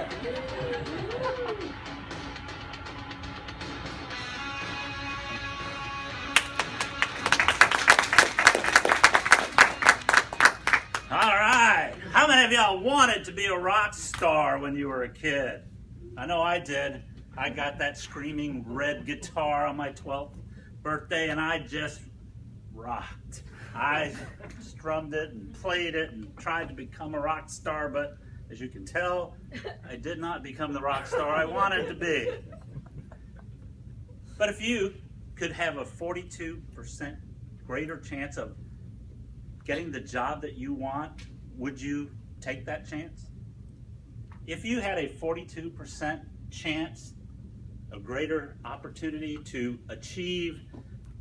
All right. How many of y'all wanted to be a rock star when you were a kid? I know I did. I got that screaming red guitar on my 12th birthday and I just rocked. I strummed it and played it and tried to become a rock star, but as you can tell, I did not become the rock star I wanted to be. But if you could have a 42% greater chance of getting the job that you want, would you take that chance? If you had a 42% chance, a greater opportunity to achieve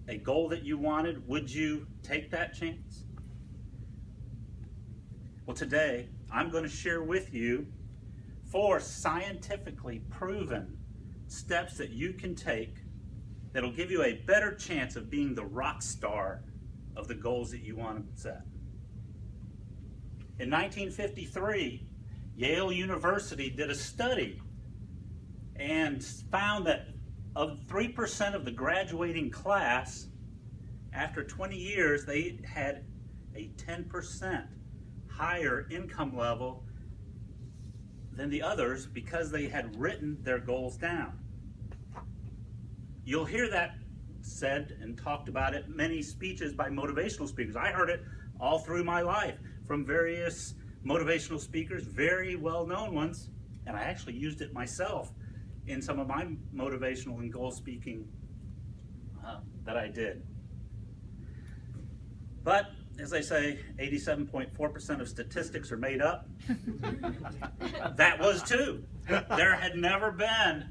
a goal that you wanted, would you take that chance? Well, today I'm going to share with you 4 scientifically proven steps that you can take that'll give you a better chance of being the rock star of the goals that you want to set. In 1953, Yale University did a study and found that of 3% of the graduating class, after 20 years, they had a 10% higher income level than the others because they had written their goals down. You'll hear that said and talked about at many speeches by motivational speakers. I heard it all through my life from various motivational speakers, very well-known ones, and I actually used it myself in some of my motivational and goal speaking that I did. But as I say, 87.4% of statistics are made up. That was too. There had never been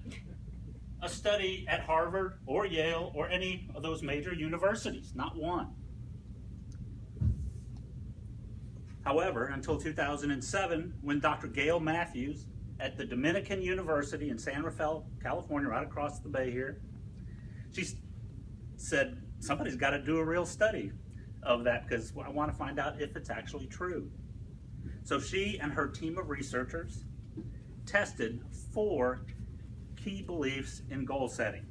a study at Harvard or Yale or any of those major universities, not one. However, until 2007, when Dr. Gail Matthews at the Dominican University in San Rafael, California, right across the bay here, she said, somebody's got to do a real study of that because I want to find out if it's actually true. So she and her team of researchers tested 4 key beliefs in goal setting.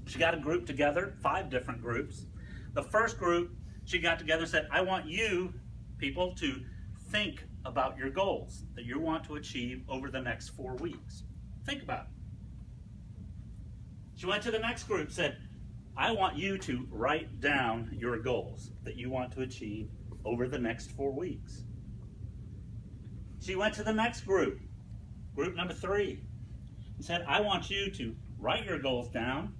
She got a group together, 5 different groups. The first group, she got together and said, I want you people to think about your goals that you want to achieve over the next 4 weeks. Think about it. She went to the next group, said, I want you to write down your goals that you want to achieve over the next 4 weeks. She went to the next group, group number 3, and said, I want you to write your goals down,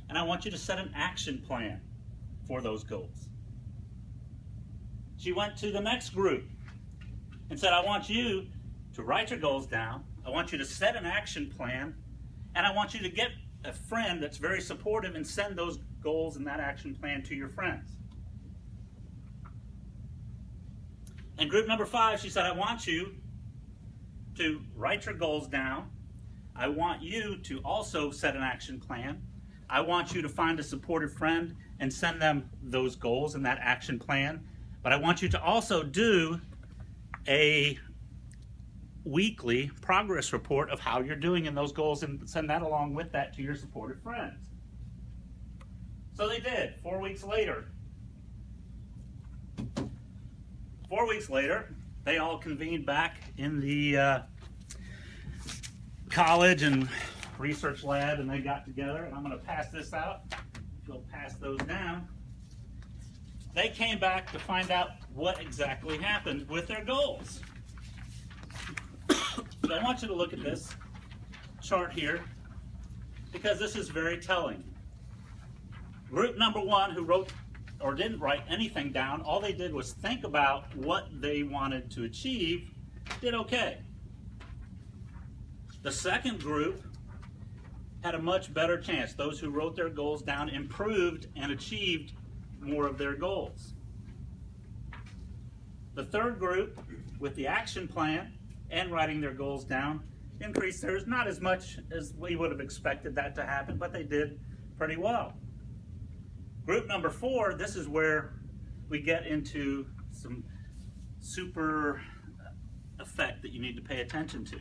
and I want you to set an action plan for those goals. She went to the next group and said, I want you to write your goals down, I want you to set an action plan, and I want you to get a friend that's very supportive and send those goals and that action plan to your friends. And group number 5, she said, I want you to write your goals down, I want you to also set an action plan, I want you to find a supportive friend and send them those goals and that action plan. But I want you to also do a weekly progress report of how you're doing in those goals and send that along with that to your supportive friends. So they did, 4 weeks later. 4 weeks later, they all convened back in the college and research lab and they got together, and I'm going to pass this out. You'll pass those down. They came back to find out what exactly happened with their goals. So I want you to look at this chart here because this is very telling. Group number 1, who wrote or didn't write anything down, all they did was think about what they wanted to achieve, did okay. The second group had a much better chance. Those who wrote their goals down improved and achieved more of their goals. The third group, with the action plan and writing their goals down, increased theirs, not as much as we would have expected that to happen, but they did pretty well. Group number 4, this is where we get into some super effect that you need to pay attention to.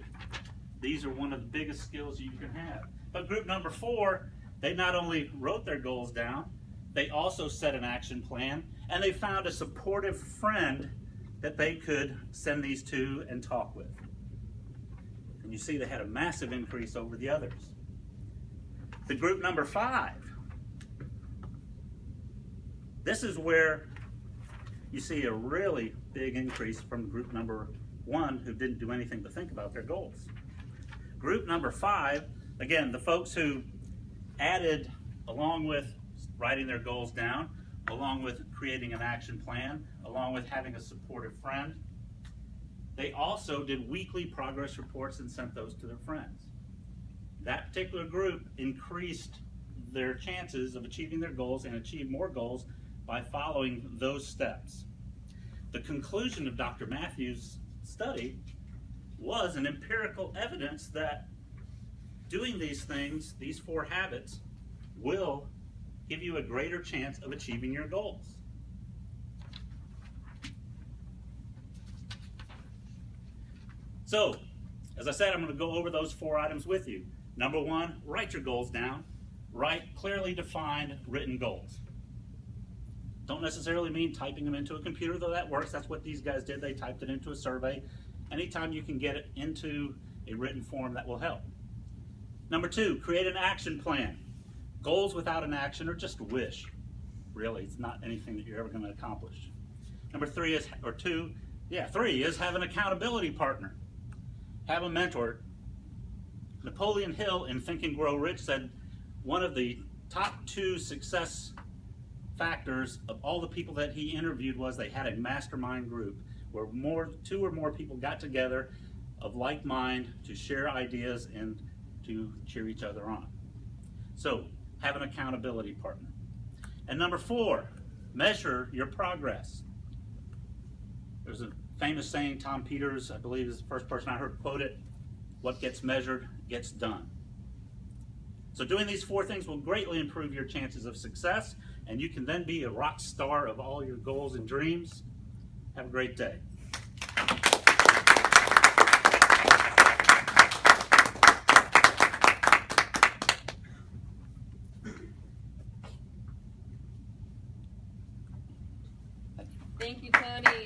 These are one of the biggest skills you can have. But group number 4, they not only wrote their goals down, they also set an action plan, and they found a supportive friend that they could send these to and talk with. And you see they had a massive increase over the others. The group number 5, this is where you see a really big increase from group number 1, who didn't do anything but think about their goals. Group number 5, again, the folks who added, along with writing their goals down, along with creating an action plan, along with having a supportive friend, they also did weekly progress reports and sent those to their friends. That particular group increased their chances of achieving their goals and achieved more goals by following those steps. The conclusion of Dr. Matthews' study was an empirical evidence that doing these things, these 4 habits, will give you a greater chance of achieving your goals. So, as I said, I'm going to go over those 4 items with you. Number 1, write your goals down. Write clearly defined written goals. Don't necessarily mean typing them into a computer, though that works. That's what these guys did. They typed it into a survey. Anytime you can get it into a written form, that will help. Number 2, create an action plan. Goals without an action are just a wish. Really, it's not anything that you're ever going to accomplish. Number 3 is, or 2, yeah, 3 is have an accountability partner. Have a mentor. Napoleon Hill in Think and Grow Rich said one of the top 2 success factors of all the people that he interviewed was they had a mastermind group where 2 or more people got together of like mind to share ideas and to cheer each other on. So, have an accountability partner. And number 4, measure your progress. There's a famous saying, Tom Peters, I believe, is the first person I heard quote it, what gets measured gets done. So doing these 4 things will greatly improve your chances of success, and you can then be a rock star of all your goals and dreams. Have a great day.